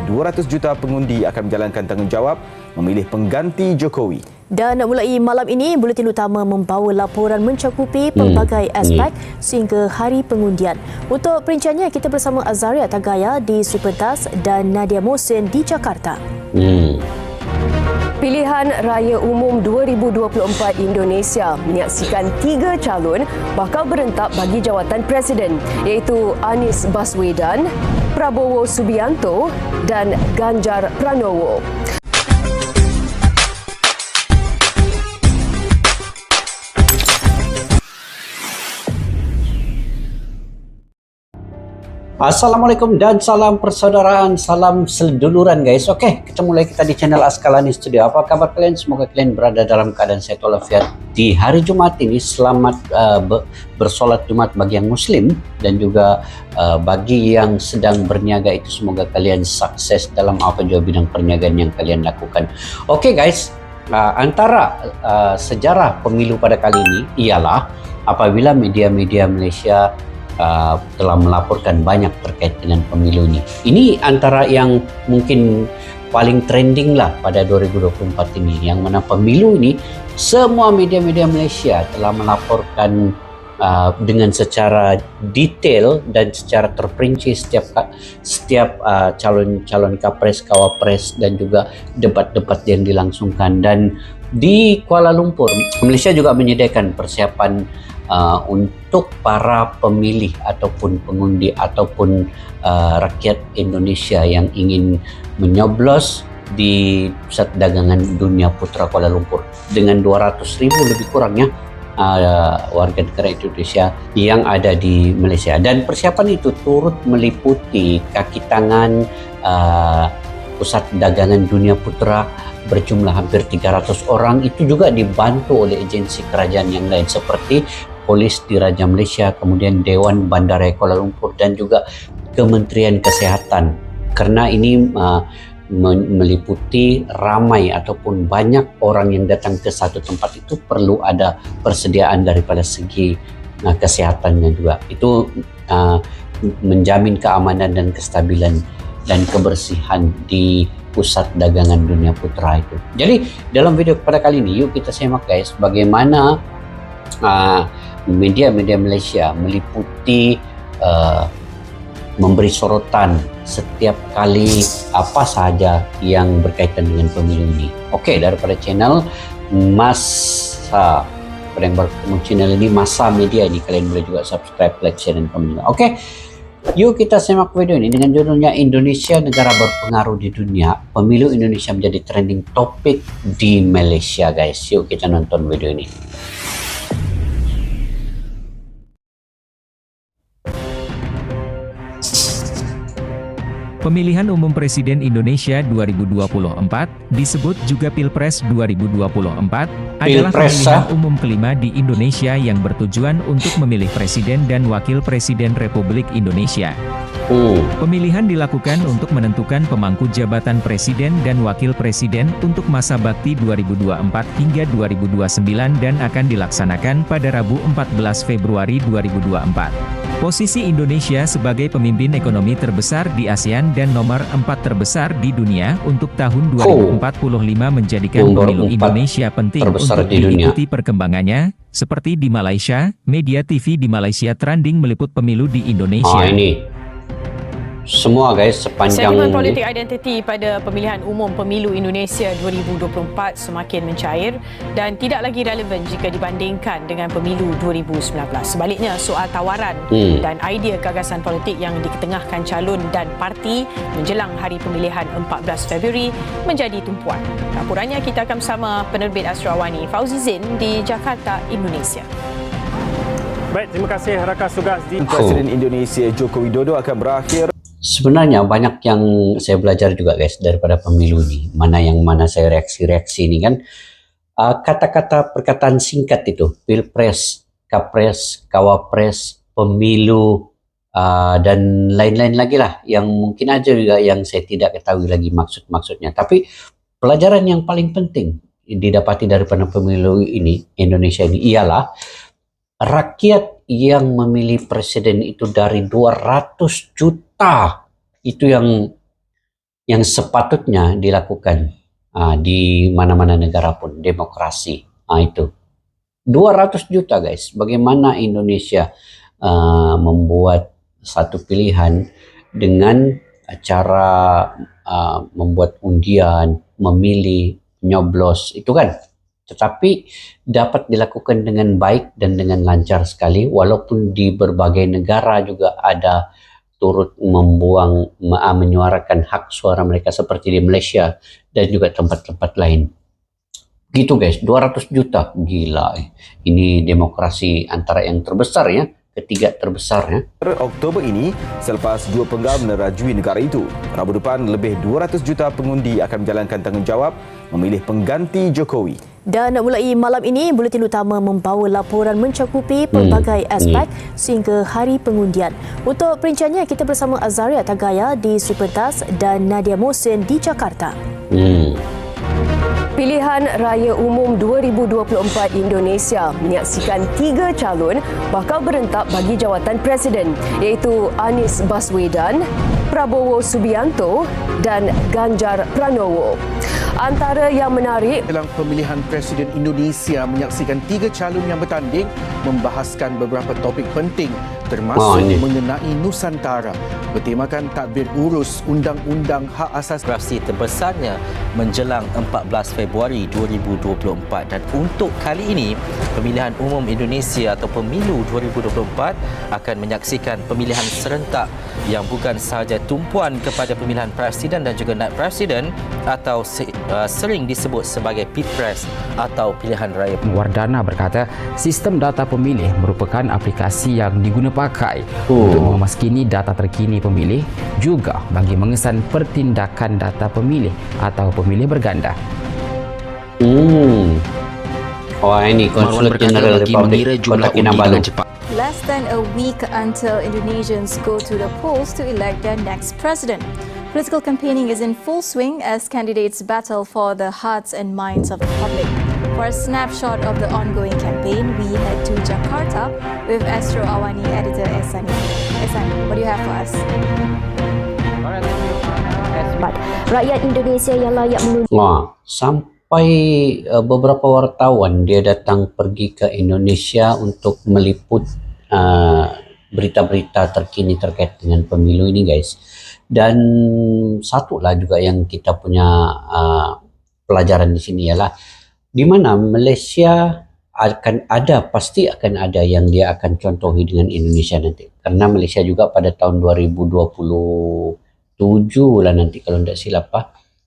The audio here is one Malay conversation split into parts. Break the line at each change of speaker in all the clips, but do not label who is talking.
200 juta pengundi akan menjalankan tanggungjawab memilih pengganti Jokowi.
Dan mulai malam ini, Buletin Utama membawa laporan mencakupi pelbagai aspek sehingga hari pengundian. Untuk perinciannya, kita bersama Azaria Tagaya di Sri Pentas dan Nadia Mohsin di Jakarta.
Pilihan Raya Umum 2024 Indonesia menyaksikan 3 calon bakal berentak bagi jawatan Presiden, iaitu Anies Baswedan, Prabowo Subianto dan Ganjar Pranowo.
Assalamualaikum dan salam persaudaraan, salam seduluran guys. Oke, ketemu lagi kita di channel Askalani Studio. Apa kabar kalian? Semoga kalian berada dalam keadaan sehat walafiat di hari Jumat ini. Selamat bersolat Jumat bagi yang muslim dan juga bagi yang sedang berniaga itu semoga kalian sukses dalam apa juga bidang perniagaan yang kalian lakukan. Oke guys, antara sejarah pemilu pada kali ini ialah apabila media-media Malaysia telah melaporkan banyak terkait dengan pemilu ini. Ini antara yang mungkin paling trending lah pada 2024 ini, yang mana pemilu ini semua media-media Malaysia telah melaporkan dengan secara detail dan secara terperinci setiap calon kapres, kawapres dan juga debat-debat yang dilangsungkan. Dan di Kuala Lumpur, Malaysia juga menyediakan persiapan untuk para pemilih ataupun pengundi ataupun rakyat Indonesia yang ingin menyoblos di Pusat Dagangan Dunia Putra Kuala Lumpur dengan 200,000 lebih kurangnya warga negara Indonesia yang ada di Malaysia. Dan persiapan itu turut meliputi kaki tangan Pusat Dagangan Dunia Putra berjumlah hampir 300 orang. Itu juga dibantu oleh agensi kerajaan yang lain seperti Polis Diraja Malaysia, kemudian Dewan Bandaraya Kuala Lumpur dan juga Kementerian Kesehatan. Karena ini meliputi ramai ataupun banyak orang yang datang ke satu tempat, itu perlu ada persediaan daripada segi kesehatannya juga. Itu menjamin keamanan dan kestabilan dan kebersihan di Pusat Dagangan Dunia Putra itu. Jadi dalam video pada kali ini, yuk kita simak guys bagaimana media-media Malaysia meliputi memberi sorotan setiap kali apa sahaja yang berkaitan dengan pemilu ini. Oke, daripada channel Masa, pada yang baru ketemu channel ini Masa Media ini, kalian boleh juga subscribe, like, share dan komen. Oke, yuk kita simak video ini dengan judulnya Indonesia Negara Berpengaruh di Dunia. Pemilu Indonesia menjadi trending topik di Malaysia guys. Yuk kita nonton video ini.
Pemilihan Umum Presiden Indonesia 2024, disebut juga Pilpres 2024, adalah pemilihan umum kelima di Indonesia yang bertujuan untuk memilih Presiden dan Wakil Presiden Republik Indonesia. Pemilihan dilakukan untuk menentukan pemangku jabatan Presiden dan Wakil Presiden untuk masa bakti 2024 hingga 2029 dan akan dilaksanakan pada Rabu 14 Februari 2024. Posisi Indonesia sebagai pemimpin ekonomi terbesar di ASEAN dan nomor 4 terbesar di dunia untuk tahun 2045 menjadikan pemilu Indonesia penting untuk diikuti perkembangannya. Seperti di Malaysia, media TV di Malaysia trending meliput pemilu di Indonesia.
Ini semua guys sepanjang
sentimen politik identiti pada pemilihan umum pemilu Indonesia 2024 semakin mencair dan tidak lagi relevan jika dibandingkan dengan pemilu 2019. Sebaliknya, soal tawaran dan idea gagasan politik yang diketengahkan calon dan parti menjelang hari pemilihan 14 Februari menjadi tumpuan. Laporannya kita akan bersama penerbit Astrawani Fauzi Zin di Jakarta, Indonesia.
Baik, terima kasih Raka Sugas.
Presiden Indonesia Joko Widodo akan berakhir.
Sebenarnya banyak yang saya belajar juga guys daripada pemilu ini. Mana saya reaksi-reaksi ini kan. Kata-kata perkataan singkat itu. Pilpres, Kapres, Kawapres, Pemilu, dan lain-lain lagi lah. Yang mungkin aja juga yang saya tidak ketahui lagi maksud-maksudnya. Tapi pelajaran yang paling penting didapati daripada pemilu ini, Indonesia ini, ialah rakyat yang memilih presiden itu dari 200 juta. Itu yang yang sepatutnya dilakukan di mana-mana negara pun, demokrasi. Itu 200 juta guys. Bagaimana Indonesia membuat satu pilihan dengan cara membuat undian, memilih, nyoblos, itu kan. Tetapi dapat dilakukan dengan baik dan dengan lancar sekali, walaupun di berbagai negara juga ada turut menyuarakan hak suara mereka seperti di Malaysia dan juga tempat-tempat lain. Gitu guys, 200 juta. Gila. Ini demokrasi antara yang terbesar ya, ketiga terbesar ya.
Oktober ini, selepas dua penggal menerajui negara itu, Rabu depan lebih 200 juta pengundi akan menjalankan tanggungjawab memilih pengganti Jokowi.
Dan mulai malam ini, Buletin Utama membawa laporan mencakupi pelbagai aspek sehingga hari pengundian. Untuk perinciannya, kita bersama Azaria Tagaya di Sri Pentas dan Nadia Mohsin di Jakarta.
Pilihan Raya Umum 2024 Indonesia menyaksikan 3 calon bakal berentak bagi jawatan Presiden, iaitu Anies Baswedan, Prabowo Subianto dan Ganjar Pranowo. Antara yang menarik
dalam pemilihan Presiden Indonesia menyaksikan 3 calon yang bertanding membahaskan beberapa topik penting termasuk mengenai Nusantara, bertemakan tadbir urus Undang-Undang Hak Asasi
Demokrasi terbesarnya menjelang 14 Februari 2024, dan untuk kali ini pemilihan umum Indonesia atau pemilu 2024 akan menyaksikan pemilihan serentak yang bukan sahaja tumpuan kepada pemilihan presiden dan juga naib presiden atau sering disebut sebagai Pilpres atau pilihan raya.
Wardana berkata sistem data pemilih merupakan aplikasi yang diguna pakai untuk memaskini data terkini pemilih, juga bagi mengesan pertindakan data pemilih atau pemilih berganda.
Ini Konsulat Jeneral Republik Kota Kinabalu.
Less than a week until Indonesians go to the polls to elect their next president. Political campaigning is in full swing as candidates battle for the hearts and minds of the public. For a snapshot of the ongoing campaign, we head to Jakarta with Astro Awani editor Ehsani. Ehsani, what do you have for us?
Rakyat Indonesia yang layak menunjuk.
Sampai beberapa wartawan dia datang pergi ke Indonesia untuk meliput berita-berita terkini terkait dengan pemilu ini guys. Dan satulah juga yang kita punya pelajaran di sini ialah di mana Malaysia pasti akan ada yang dia akan contohi dengan Indonesia nanti. Karena Malaysia juga pada tahun 2027 lah nanti kalau tidak silap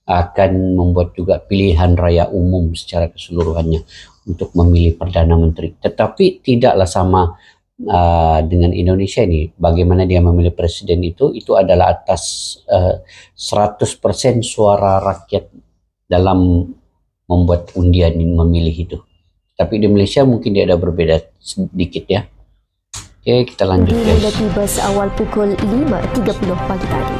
akan membuat juga pilihan raya umum secara keseluruhannya untuk memilih Perdana Menteri. Tetapi tidaklah sama dengan Indonesia ini. Bagaimana dia memilih presiden itu adalah atas 100% suara rakyat dalam membuat undian memilih itu. Tapi di Malaysia mungkin dia ada berbeda sedikit ya. Oke, kita lanjut guys.
Dimulai tiba seawal pukul 5.30 pagi tadi.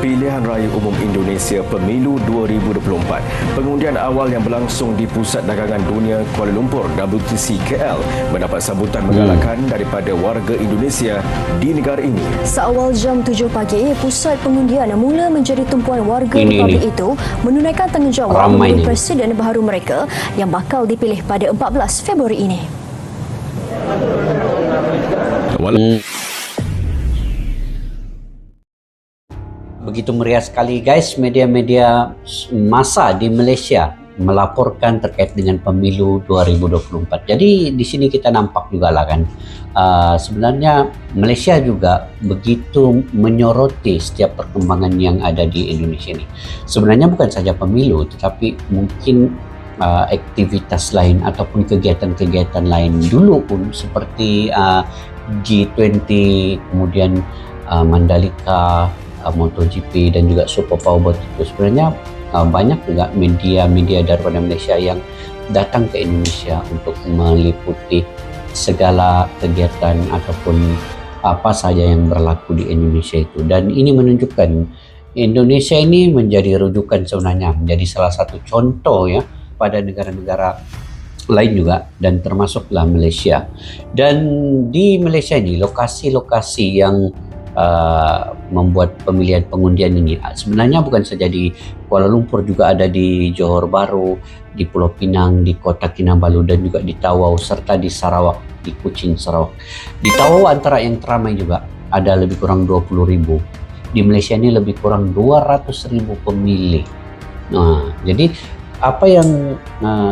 Pilihan Raya Umum Indonesia Pemilu 2024. Pengundian awal yang berlangsung di Pusat Dagangan Dunia Kuala Lumpur WTC KL mendapat sambutan menggalakkan daripada warga Indonesia di negara ini.
Seawal jam 7 pagi, pusat pengundian mula menjadi tumpuan warga republik itu menunaikan tanggungjawab memilih presiden baru mereka yang bakal dipilih pada 14 Februari ini.
Begitu meriah sekali guys, media-media massa di Malaysia melaporkan terkait dengan pemilu 2024. Jadi di sini kita nampak juga lah kan, sebenarnya Malaysia juga begitu menyoroti setiap perkembangan yang ada di Indonesia ini. Sebenarnya bukan saja pemilu, tetapi mungkin aktivitas lain ataupun kegiatan-kegiatan lain dulu pun seperti G20, kemudian Mandalika, MotoGP dan juga Super Powerboat itu. Sebenarnya banyak juga media-media daripada Malaysia yang datang ke Indonesia untuk meliputi segala kegiatan ataupun apa saja yang berlaku di Indonesia itu. Dan ini menunjukkan Indonesia ini menjadi rujukan sebenarnya, menjadi salah satu contoh ya pada negara-negara lain juga dan termasuklah Malaysia. Dan di Malaysia ini lokasi-lokasi yang membuat pemilihan pengundian ini. Sebenarnya bukan saja di Kuala Lumpur, juga ada di Johor Bahru, di Pulau Pinang, di Kota Kinabalu, dan juga di Tawau, serta di Sarawak, di Kuching, Sarawak. Di Tawau antara yang teramai juga, ada lebih kurang 20.000. Di Malaysia ini lebih kurang 200.000 pemilih. Nah, jadi apa yang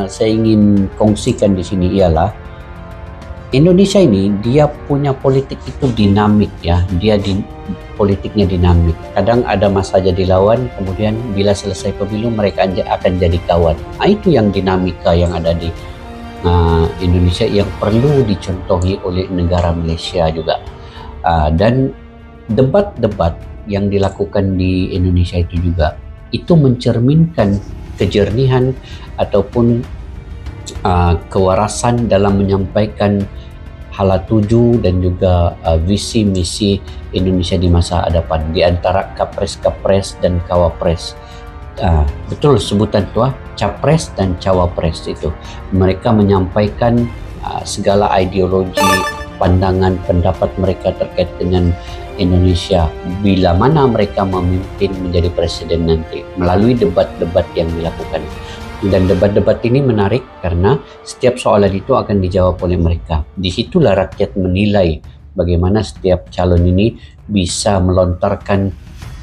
saya ingin kongsikan di sini ialah Indonesia ini dia punya politik itu dinamik ya, politiknya dinamik. Kadang ada masa jadi lawan, kemudian bila selesai pemilu mereka akan jadi kawan. Nah, itu yang dinamika yang ada di Indonesia yang perlu dicontohi oleh negara Malaysia juga. Dan debat-debat yang dilakukan di Indonesia itu juga itu mencerminkan kejernihan ataupun kewarasan dalam menyampaikan halatuju dan juga visi misi Indonesia di masa hadapan di antara kapres-kapres dan kawapres. Betul sebutan itu, capres dan cawapres itu. Mereka menyampaikan segala ideologi, pandangan, pendapat mereka terkait dengan Indonesia bila mana mereka memimpin menjadi presiden nanti melalui debat-debat yang dilakukan. Dan debat-debat ini menarik karena setiap soalan itu akan dijawab oleh mereka. Disitulah rakyat menilai bagaimana setiap calon ini bisa melontarkan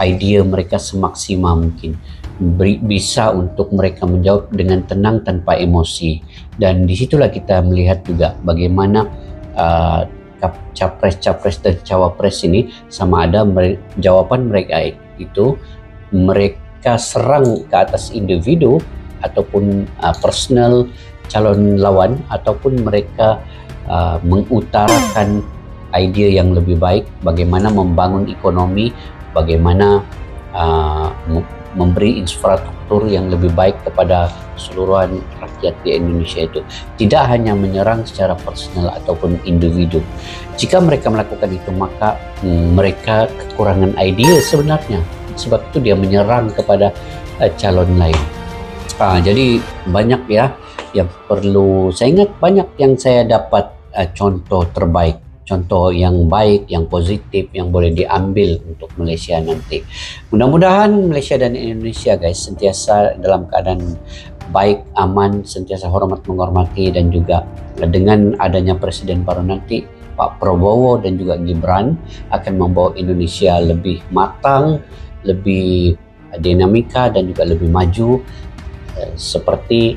ide mereka semaksimal mungkin. Bisa untuk mereka menjawab dengan tenang tanpa emosi. Dan disitulah kita melihat juga bagaimana capres-capres dan cawapres ini sama ada jawaban mereka itu mereka serang ke atas individu ataupun personal calon lawan, ataupun mereka mengutarakan ide yang lebih baik bagaimana membangun ekonomi, bagaimana memberi infrastruktur yang lebih baik kepada keseluruhan rakyat di Indonesia itu. Tidak hanya menyerang secara personal ataupun individu. Jika mereka melakukan itu maka mereka kekurangan ide sebenarnya. Sebab itu dia menyerang kepada calon lain. Jadi banyak ya yang perlu saya ingat, banyak yang saya dapat contoh terbaik, contoh yang baik, yang positif yang boleh diambil untuk Malaysia nanti. Mudah-mudahan Malaysia dan Indonesia guys sentiasa dalam keadaan baik, aman, sentiasa hormat menghormati, dan juga dengan adanya presiden baru nanti Pak Prabowo dan juga Gibran akan membawa Indonesia lebih matang, lebih dinamika dan juga lebih maju seperti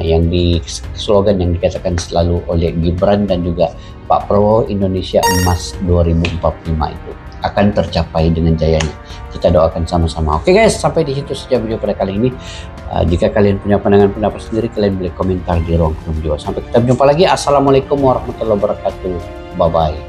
yang di slogan yang dikatakan selalu oleh Gibran dan juga Pak Prabowo, Indonesia Emas 2045 itu akan tercapai dengan jayanya. Kita doakan sama-sama. Oke guys, sampai di situ saja video pada kali ini. Jika kalian punya pandangan pendapat sendiri, kalian boleh komentar di ruang kolom bawah. Sampai kita berjumpa lagi. Assalamualaikum warahmatullahi wabarakatuh. Bye bye.